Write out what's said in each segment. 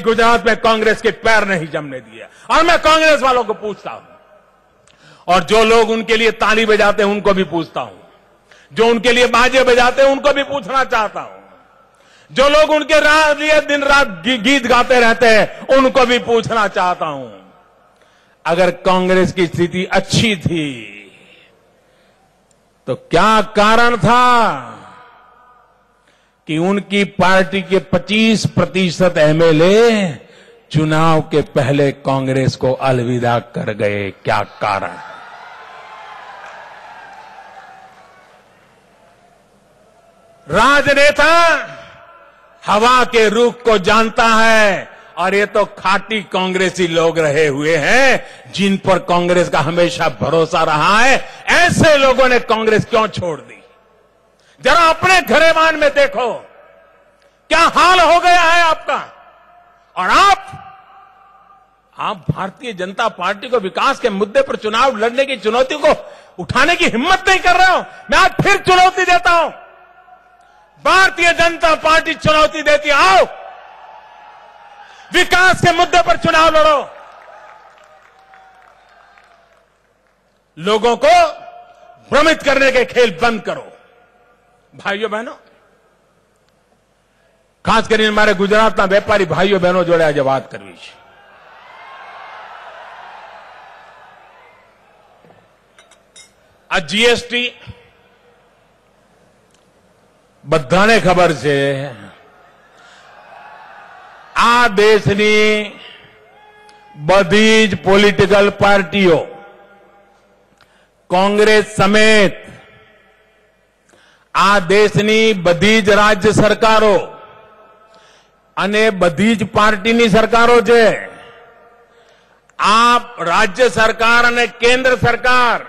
गुजरात में कांग्रेस के पैर नहीं जमने दिए। और मैं कांग्रेस वालों को पूछता हूं, और जो लोग उनके लिए ताली बजाते हैं उनको भी पूछता हूं, जो उनके लिए बाजे बजाते हैं उनको भी पूछना चाहता हूं, जो लोग उनके लिए दिन रात गीत गाते रहते हैं उनको भी पूछना चाहता हूं, अगर कांग्रेस की स्थिति अच्छी थी तो क्या कारण था कि उनकी पार्टी के 25% एमएलए चुनाव के पहले कांग्रेस को अलविदा कर गए? क्या कारण? राजनेता हवा के रुख को जानता है, और ये तो खाटी कांग्रेसी लोग रहे हुए हैं जिन पर कांग्रेस का हमेशा भरोसा रहा है। ऐसे लोगों ने कांग्रेस क्यों छोड़ दी? जरा अपने घरेवान में देखो क्या हाल हो गया है आपका। और आप भारतीय जनता पार्टी को विकास के मुद्दे पर चुनाव लड़ने की चुनौती को उठाने की हिम्मत नहीं कर रहे हो। मैं आज फिर चुनौती देता हूं, भारतीय जनता पार्टी चुनौती देती, आओ विकास के मुद्दे पर चुनाव लड़ो। लोगों को भ्रमित करने के खेल बंद करो। भाइयों बहनों, खास કરીને मारे गुजरातना वेपारी भाइयों बहनों जोड़े आज बात करवी छे। आ जीएसटी બધાને ખબર છે, આ દેશની બધી જ પોલિટિકલ પાર્ટીઓ કોંગ્રેસ સમેત આ દેશની બધી જ રાજ્ય સરકારો અને બધી જ પાર્ટીની સરકારો છે, આ રાજ્ય સરકાર અને કેન્દ્ર સરકાર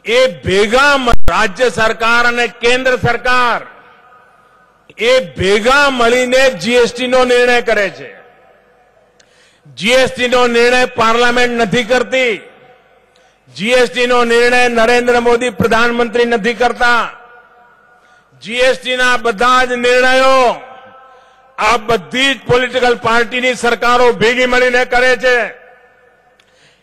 એ ભેગા રાજ્ય સરકાર અને કેન્દ્ર સરકાર એ ભેગા મળીને જીએસટીનો નિર્ણય કરે છે। જીએસટીનો નિર્ણય પાર્લામેન્ટ નથી કરતી, જીએસટીનો નિર્ણય નરેન્દ્ર મોદી પ્રધાનમંત્રી નથી કરતા। જીએસટીના બધા જ નિર્ણયો આ બધી જ પોલિટિકલ પાર્ટીની સરકારો ભેગી મળીને કરે છે।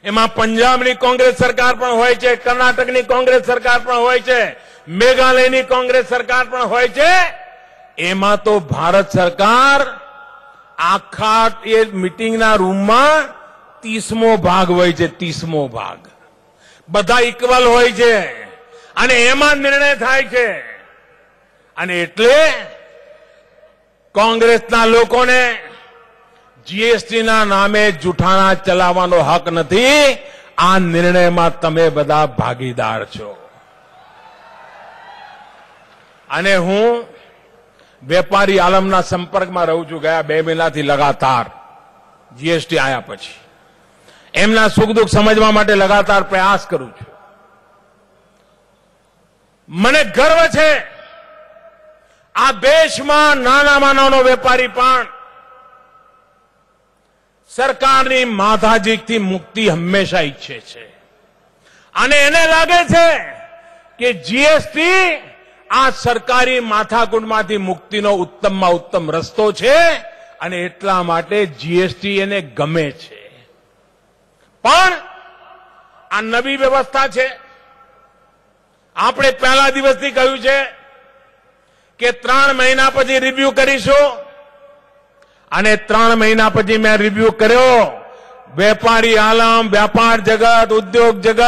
એમાં પંજાબની કોંગ્રેસ સરકાર પણ હોય છે, કર્ણાટકની કોંગ્રેસ સરકાર પણ હોય છે, મેઘાલયની કોંગ્રેસ સરકાર પણ હોય છે। એમાં તો ભારત સરકાર આખા એ મીટિંગના રૂમમાં 30મો ભાગ હોય છે, 30મો ભાગ બધા ઇક્વલ હોય છે અને એમાં નિર્ણય થાય છે। અને એટલે કોંગ્રેસના લોકોને જીએસટીના નામે જૂઠાણા ચલાવવાનો હક નથી। આ નિર્ણયમાં તમે બધા ભાગીદાર છો। અને હું વેપારી આલમના સંપર્કમાં રહું છું ગયા 2 મહિનાથી लगातार જીએસટી આયા પછી એમના સુખ દુઃખ સમજવા માટે लगातार પ્રયાસ કરું છું। મને ગર્વ છે આ દેશમાં નાનામાં નાનો વેપારી પણ સરકારની માથાજીકથી મુક્તિ હંમેશા ઈચ્છે છે અને એને લાગે છે કે જીએસટી આ સરકારી માથાકૂટમાંથી મુક્તિનો ઉત્તમમાં ઉત્તમ રસ્તો છે અને એટલા માટે જીએસટી એને ગમે છે। પણ આ નવી વ્યવસ્થા છે। આપણે પહેલા દિવસથી કહ્યું છે કે 3 મહિના પછી રિવ્યુ કરીશું અને 3 મહિના પછી મેં રિવ્યુ કર્યો। વેપારી આલમ, વ્યાપાર જગત, ઉદ્યોગ જગત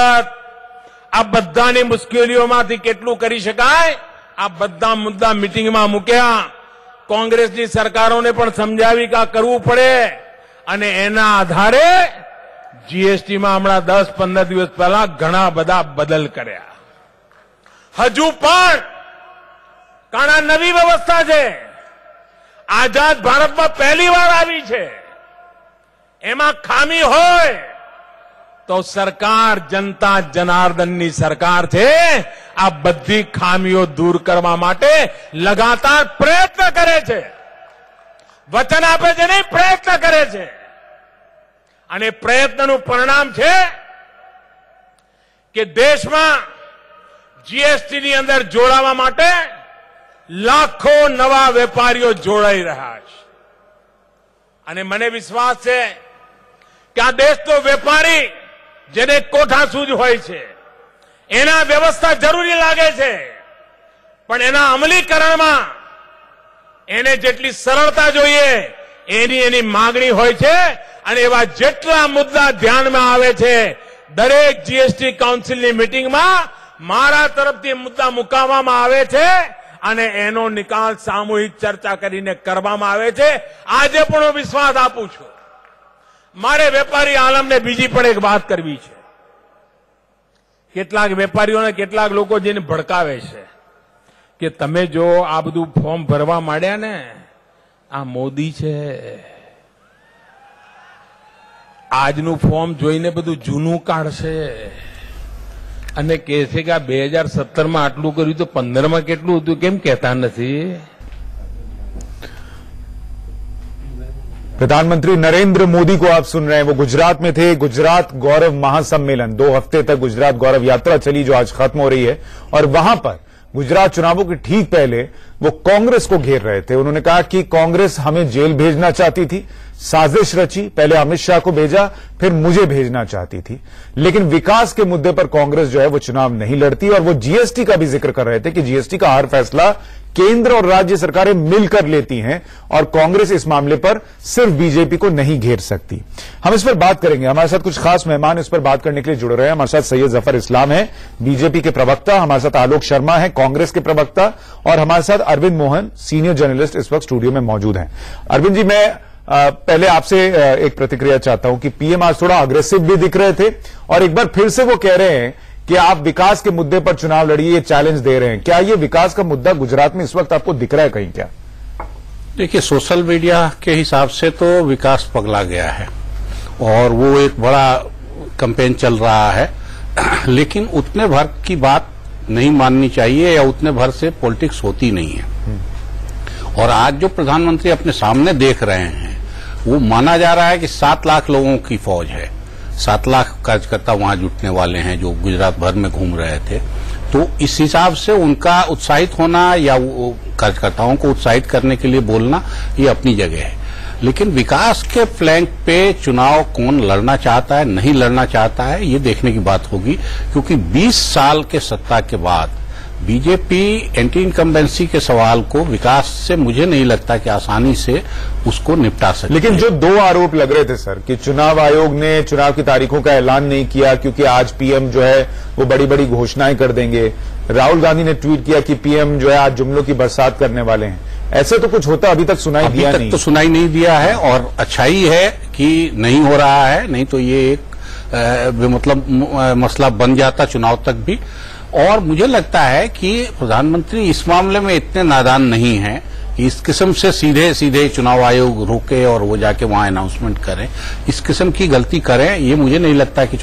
આ બધાની મુશ્કેલીઓમાંથી કેટલું કરી શકાય આ બધા મુદ્દા મીટિંગમાં મૂક્યા। કોંગ્રેસની સરકારોને પણ સમજાવી કે આ કરવું પડે અને એના આધારે જીએસટીમાં હમણાં 10-15 દિવસ પહેલા ઘણા બધા બદલ કર્યા। હજુ પણ કારણ નવી વ્યવસ્થા છે। આઝાદ ભારતમાં પહેલી વાર આવી છે। એમાં ખામી હોય તો સરકાર જનતા જનાર્દનની સરકાર છે। આ બધી ખામીઓ દૂર કરવા માટે लगातार પ્રયત્ન કરે છે। વચન આપે છે નહીં, પ્રયત્ન કરે છે અને પ્રયત્નનું પરિણામ છે કે દેશમાં જીએસટીની અંદર જોડાવા માટે લાખો નવા વેપારીઓ જોડાઈ રહ્યા છે। અને મને વિશ્વાસ છે કે આ દેશ તો વેપારી જેને કોઠાસૂઝ હોય છે એના વ્યવસ્થા જરૂરી લાગે છે, પણ એના અમલીકરણમાં એને જેટલી સરળતા જોઈએ એની માગણી હોય છે અને એવા જેટલા મુદ્દા ધ્યાનમાં આવે છે દરેક જીએસટી કાઉન્સિલની મીટિંગમાં મારા તરફથી મુદ્દા મુકાવવામાં આવે છે અને એનો નિકાલ સામૂહિક ચર્ચા કરીને કરવામાં આવે છે। આજે પણ હું વિશ્વાસ આપું છું। મારે વેપારી આલમને બીજી પણ એક વાત કરવી છે। કેટલાક વેપારીઓને કેટલાક લોકો જેને ભડકાવે છે કે તમે જો આ બધું ફોર્મ ભરવા માંડ્યા ને આ મોદી છે, આજનું ફોર્મ જોઈને બધું જૂનું કાઢશે અને કહેશે કે આ 2017 માં આટલું કર્યું તો 15 માં કેટલું હતું, કેમ કહેતા નથી? प्रधानमंत्री नरेंद्र मोदी को आप सुन रहे हैं। वो गुजरात में थे। गुजरात गौरव महासम्मेलन 2 हफ्ते तक गुजरात गौरव यात्रा चली जो आज खत्म हो रही है, और वहां पर गुजरात चुनावों के ठीक पहले वो कांग्रेस को घेर रहे थे। उन्होंने कहा कि कांग्रेस हमें जेल भेजना चाहती थी, साजिश रची, पहले अमित शाह को भेजा फिर मुझे भेजना चाहती थी, लेकिन विकास के मुद्दे पर कांग्रेस जो है वो चुनाव नहीं लड़ती। और वो जीएसटी का भी जिक्र कर रहे थे कि जीएसटी का हर फैसला केंद्र और राज्य सरकारें मिलकर लेती हैं और कांग्रेस इस मामले पर सिर्फ बीजेपी को नहीं घेर सकती। हम इस पर बात करेंगे। हमारे साथ कुछ खास मेहमान इस पर बात करने के लिए जुड़ रहे हैं। हमारे साथ सैयद जफर इस्लाम है, बीजेपी के प्रवक्ता, हमारे साथ आलोक शर्मा है, कांग्रेस के प्रवक्ता, और हमारे साथ अरविंद मोहन, सीनियर जर्नलिस्ट, इस वक्त स्टूडियो में मौजूद हैं। अरविंद जी, मैं पहले आपसे एक प्रतिक्रिया चाहता हूं कि पीएम आज थोड़ा अग्रेसिव भी दिख रहे थे और एक बार फिर से वो कह रहे हैं कि आप विकास के मुद्दे पर चुनाव लड़िए, ये चैलेंज दे रहे हैं। क्या ये विकास का मुद्दा गुजरात में इस वक्त आपको दिख रहा है कहीं? क्या देखिए, सोशल मीडिया के हिसाब से तो विकास पगला गया है और वो एक बड़ा कैंपेन चल रहा है, लेकिन उतने भर की बात नहीं माननी चाहिए या उतने भर से पॉलिटिक्स होती नहीं है। और आज जो प्रधानमंत्री अपने सामने देख रहे हैं वो माना जा रहा है कि 7 लाख लोगों की फौज है, 7 लाख कार्यकर्ता वहां जुटने वाले हैं जो गुजरात भर में घूम रहे थे। तो इस हिसाब से उनका उत्साहित होना या कार्यकर्ताओं को उत्साहित करने के लिए बोलना ये अपनी जगह है, लेकिन विकास के फ्लैंक पे चुनाव कौन लड़ना चाहता है, नहीं लड़ना चाहता है, ये देखने की बात होगी। क्योंकि 20 साल के सत्ता के बाद बीजेपी एंटी इनकम्बेंसी के सवाल को विकास से मुझे नहीं लगता कि आसानी से उसको निपटा सकते। लेकिन जो 2 आरोप लग रहे थे सर कि चुनाव आयोग ने चुनाव की तारीखों का ऐलान नहीं किया क्योंकि आज पीएम जो है वो बड़ी बड़ी घोषणाएं कर देंगे, राहुल गांधी ने ट्वीट किया कि पीएम जो है आज जुमलों की बरसात करने वाले हैं, ऐसे तो कुछ होता अभी तक सुनाई दिया नहीं। तो सुनाई नहीं दिया है और अच्छाई है कि नहीं हो रहा है, नहीं तो ये एक मतलब मसला बन जाता चुनाव तक भी। और मुझे लगता है कि प्रधानमंत्री इस मामले में इतने नादान नहीं हैं कि इस किस्म से सीधे सीधे चुनाव आयोग रोके और वो जाके वहां अनाउंसमेंट करें, इस किस्म की गलती करें। ये मुझे नहीं लगता कि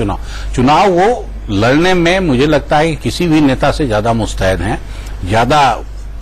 चुनाव वो लड़ने में मुझे लगता है कि किसी भी नेता से ज्यादा मुस्तैद हैं, ज्यादा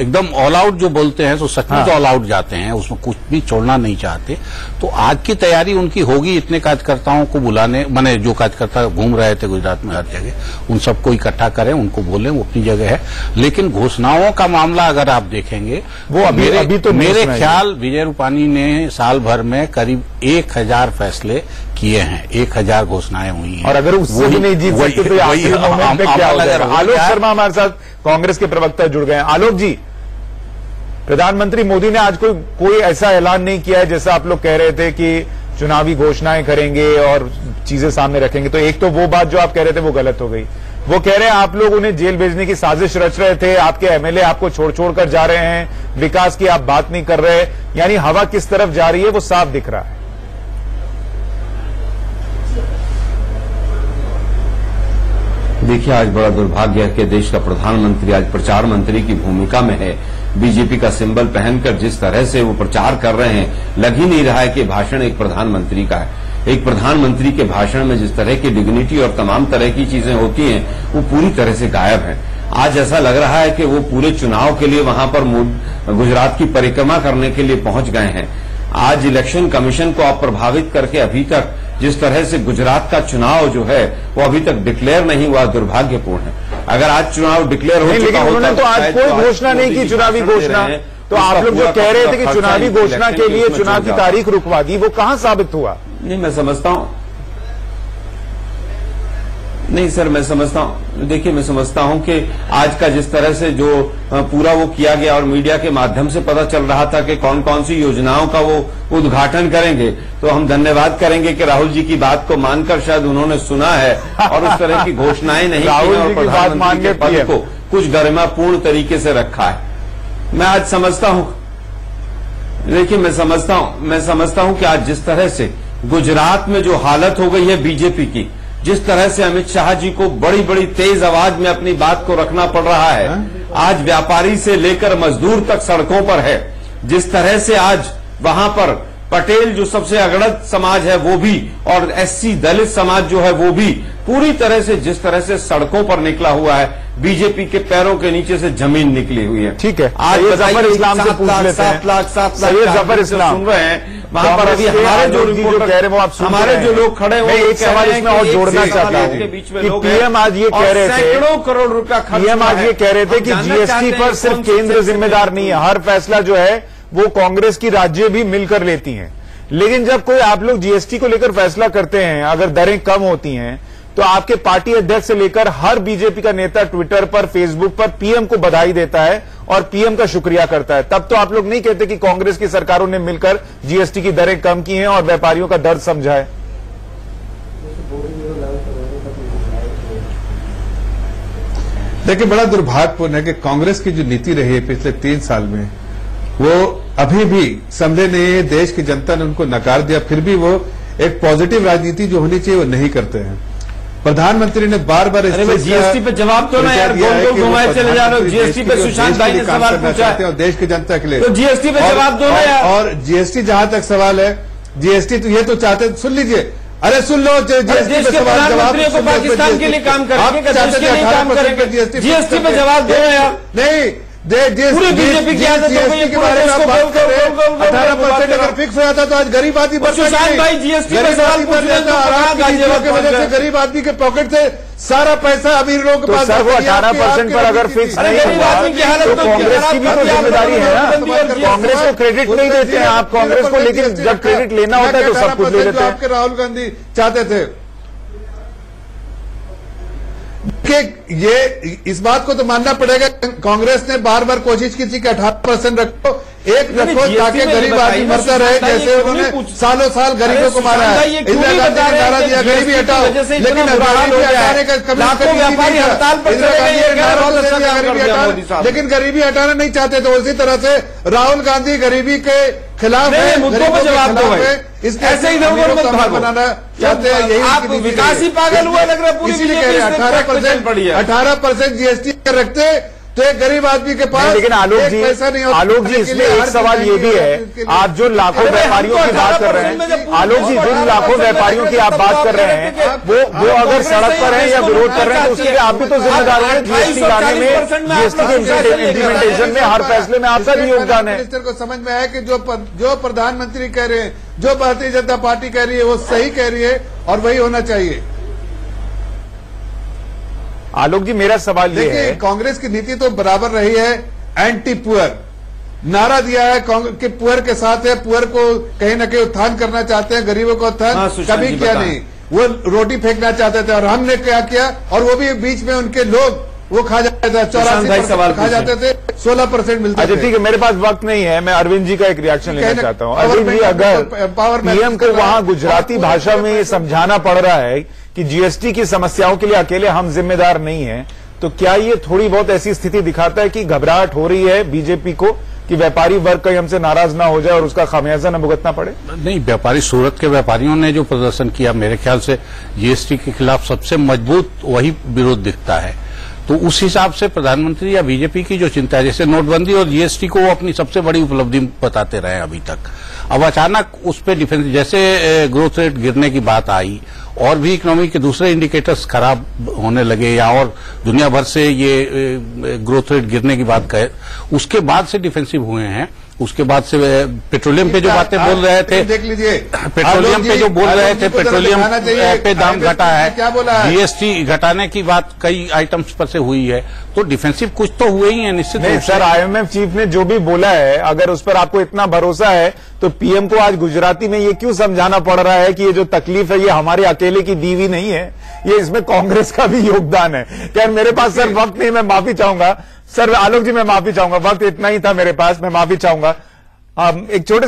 एकदम ऑल आउट जो बोलते हैं तो सचमुच ऑल आउट जाते हैं, उसमें कुछ भी छोड़ना नहीं चाहते। तो आज की तैयारी उनकी होगी इतने कार्यकर्ताओं को बुलाने, माने जो कार्यकर्ता घूम रहे थे गुजरात में हर जगह, उन सबको इकट्ठा करें, उनको बोलें, वो अपनी जगह है। लेकिन घोषणाओं का मामला अगर आप देखेंगे वो अभी तो मेरे ख्याल विजय रूपानी ने साल भर में करीब 1000 फैसले किए हैं, 1000 घोषणाएं हुई हैं। और अगर उससे भी नहीं जीत सकते तो आखिरी मोमेंट पे क्या होगा? आलोक शर्मा हमारे साथ कांग्रेस के प्रवक्ता जुड़ गए हैं। आलोक जी, प्रधानमंत्री मोदी ने आज कोई ऐसा ऐलान नहीं किया है जैसा आप लोग कह रहे थे कि चुनावी घोषणाएं करेंगे और चीजें सामने रखेंगे। तो एक तो वो बात जो आप कह रहे थे वो गलत हो गई। वो कह रहे हैं आप लोग उन्हें जेल भेजने की साजिश रच रहे थे, आपके एमएलए आपको छोड़ छोड़ कर जा रहे हैं, विकास की आप बात नहीं कर रहे, यानी हवा किस तरफ जा रही है वो साफ दिख रहा है। देखिए, आज बड़ा दुर्भाग्य है कि देश का प्रधानमंत्री आज प्रचार मंत्री की भूमिका में है। बीजेपी का सिंबल पहनकर जिस तरह से वो प्रचार कर रहे हैं, लग ही नहीं रहा है कि भाषण एक प्रधानमंत्री का है। एक प्रधानमंत्री के भाषण में जिस तरह की डिग्निटी और तमाम तरह की चीजें होती हैं वो पूरी तरह से गायब है। आज ऐसा लग रहा है कि वो पूरे चुनाव के लिए वहां पर गुजरात की परिक्रमा करने के लिए पहुंच गए हैं। आज इलेक्शन कमीशन को आप प्रभावित करके अभी तक जिस तरह से गुजरात का चुनाव जो है वो अभी तक डिक्लेयर नहीं हुआ, दुर्भाग्यपूर्ण है। अगर आज चुनाव डिक्लेयर हो चुका होता तो आज कोई घोषणा नहीं की, चुनावी घोषणा तो आप लोग जो कह रहे थे कि चुनावी घोषणा के लिए चुनाव की तारीख रुकवा दी, वो कहां साबित हुआ? नहीं, मैं समझता हूं, नहीं सर, मैं समझता हूं, देखिए मैं समझता हूं कि आज का जिस तरह से जो पूरा वो किया गया और मीडिया के माध्यम से पता चल रहा था कि कौन कौन सी योजनाओं का वो उद्घाटन करेंगे, तो हम धन्यवाद करेंगे कि राहुल जी की बात को मानकर शायद उन्होंने सुना है और उस तरह की घोषणाएं नहीं राहुल की जी की बात मान के पद को कुछ गरिमापूर्ण तरीके से रखा है। मैं आज समझता हूं, देखिए मैं समझता हूं कि आज जिस तरह से गुजरात में जो हालत हो गई है बीजेपी की, जिस तरह से अमित शाह जी को बड़ी बड़ी तेज आवाज में अपनी बात को रखना पड़ रहा है, आज व्यापारी से लेकर मजदूर तक सड़कों पर है, जिस तरह से आज वहां पर पटेल जो सबसे अगड़त समाज है वो भी, और एससी दलित समाज जो है वो भी पूरी तरह से जिस तरह से सड़कों पर निकला हुआ है, बीजेपी के पैरों के नीचे से जमीन निकली हुई है। ठीक है, आज जफर इस्लाम से पूछ लेते हैं। 7 लाख जफर इस्लाम सुन रहे हैं वहां पर, अभी हमारे जो रिपोर्टर कह रहे हैं वो आप हमारे जो लोग खड़े हैं, एक सवाल इसमें और जोड़ना चाहता हूं कि पीएम आज ये कह रहे थे, सैकड़ों करोड़ रुपया खर्च, पीएम आज ये कह रहे थे कि जीएसटी पर सिर्फ केंद्र जिम्मेदार नहीं है, हर फैसला जो है वो कांग्रेस की राज्य भी मिलकर लेती हैं। लेकिन जब कोई आप लोग जीएसटी को लेकर फैसला करते हैं, अगर दरें कम होती हैं, तो आपके पार्टी अध्यक्ष से लेकर हर बीजेपी का नेता ट्विटर पर, फेसबुक पर पीएम को बधाई देता है और पीएम का शुक्रिया करता है। तब तो आप लोग नहीं कहते कि कांग्रेस की सरकारों ने मिलकर जीएसटी की दरें कम की हैं और व्यापारियों का दर्द समझा है। देखिए, बड़ा दुर्भाग्यपूर्ण है कि कांग्रेस की जो नीति रही है पिछले 3 साल में, वो अभी भी समझे नहीं है। देश की जनता ने उनको नकार दिया, फिर भी वो एक पॉजिटिव राजनीति जो होनी चाहिए वो नहीं करते हैं। प्रधानमंत्री ने बार बार जीएसटी पे जवाब दो ना यार, गोल गोल घुमाए चले जा रहे हो। जीएसटी पे सुशांत भाई ने सवाल पूछा है, देश की जनता के लिए, तो जीएसटी पे जवाब दो ना यार। और जीएसटी जहां तक सवाल है, जीएसटी तो ये तो चाहते, सुन लीजिए, अरे सुन लो, जीएसटी पे सवाल जवाब, को पाकिस्तान के लिए काम करेंगे, देश के लिए काम करेंगे, जीएसटी पे जवाब दो यार। नहीं, पूरी बीजेपी की आदत हो गई है, के बारे में आप बात कर रहे हैं। 18% अगर फिक्स हो जाता तो आज गरीब आदमी सुशांत भाई जीएसटी पे सवाल पूछ रहे हैं, की वजह से गरीब आदमी के पॉकेट से सारा पैसा अमीर लोगों के पास, सर वो 18% पर अगर फिक्स नहीं हुआ तो कांग्रेस की भी तो जिम्मेदारी है ना। कांग्रेस को क्रेडिट नहीं देते हैं आप कांग्रेस को, लेकिन जब क्रेडिट लेना होता है तो सब कुछ ले लेते हैं। आपके राहुल गांधी चाहते थे कि ये इस बात को तो मानना पड़ेगा, कांग्रेस ने बार बार कोशिश की थी कि 18% रखो, एक रखो ताकि गरीब आदमी मरता रहे, जैसे उन्होंने सालों साल गरीबों को मारा है। इंदिरा गांधी ने नारा दिया गरीबी हटाओ, लेकिन गरीबी हटाने का कभी लेकिन गरीबी हटाना नहीं चाहते। तो उसी तरह से राहुल गांधी गरीबी के खिलाफ मुद्दों पर जवाब दो है, ऐसे ही बनाना चाहते हैं। यही विकास ही पागल हुआ लग रहा है पूरी, इसीलिए कह रहे हैं 18% जीएसटी रखते तो एक गरीब आदमी के पास, लेकिन आलोक जी इसमें एक सवाल ये भी है, आप जो लाखों व्यापारियों की बात कर रहे हैं, आलोक जी जिन लाखों व्यापारियों की आप बात कर रहे हैं, वो अगर सड़क पर हैं या विरोध कर रहे हैं तो उसके लिए आप भी तो जिम्मेदार हैं। जीएसटी लाने में, जीएसटी के इम्प्लीमेंटेशन में, हर फैसले में आपका भी योगदान है। मिनिस्टर को समझ में आया कि जो प्रधानमंत्री कह रहे हैं, जो भारतीय जनता पार्टी कह रही है वो सही कह रही है और वही होना चाहिए। आलोक जी मेरा सवाल ये है, कांग्रेस की नीति तो बराबर रही है, एंटी पुअर नारा दिया है कि पुअर के साथ है, पुअर को कहीं न कहीं उत्थान करना चाहते हैं, गरीबों का उत्थान कभी किया नहीं, वो रोटी फेंकना चाहते थे। और हमने क्या किया, और वो भी बीच में उनके लोग वो खा जाते थे, 84% खा जाते थे, 16% मिलता अच्छा ठीक है, मेरे पास वक्त नहीं है, मैं अरविंद जी का एक रिएक्शन लेना चाहता हूं। अरविंद जी, अगर पीएम को वहां गुजराती भाषा में ये समझाना पड़ रहा है कि जीएसटी की समस्याओं के लिए अकेले हम जिम्मेदार नहीं हैं, तो क्या ये थोड़ी बहुत ऐसी स्थिति दिखाता है कि घबराहट हो रही है बीजेपी को कि व्यापारी वर्ग कहीं हमसे नाराज ना हो जाए और उसका खामियाजा न भुगतना पड़े? नहीं, व्यापारी, सूरत के व्यापारियों ने जो प्रदर्शन किया, मेरे ख्याल से जीएसटी के खिलाफ सबसे मजबूत वही विरोध दिखता है। तो उस हिसाब से प्रधानमंत्री या बीजेपी की जो चिंता है, जैसे नोटबंदी और जीएसटी को वो अपनी सबसे बड़ी उपलब्धि बताते रहे अभी तक, अब अचानक उस पर डिफेंस, जैसे ग्रोथ रेट गिरने की बात आई और भी इकोनॉमी के दूसरे इंडिकेटर्स खराब होने लगे या और दुनिया भर से ये ग्रोथ रेट गिरने की बात कहे, उसके बाद से डिफेंसिव हुए हैं। उसके बाद से पेट्रोलियम पे जो बातें बोल रहे थे, देख लीजिए पेट्रोलियम पे जो बोल रहे थे, पेट्रोलियम पे दाम घटा है, क्या बोला है? जीएसटी घटाने की बात कई आइटम्स पर से हुई है, तो डिफेंसिव कुछ तो हुए ही है निश्चित रूप से। सर, आईएमएफ चीफ ने जो भी बोला है, अगर उस पर आपको इतना भरोसा है तो पीएम को आज गुजराती में ये क्यों समझाना पड़ रहा है कि ये जो तकलीफ है ये हमारे अकेले की दी हुई नहीं है, ये इसमें कांग्रेस का भी योगदान है। यार मेरे पास सर वक्त नहीं, मैं माफी चाहूंगा सर, आलोक जी मैं माफी चाहूंगा, वक्त इतना ही था मेरे पास, मैं माफी चाहूंगा। एक छोटे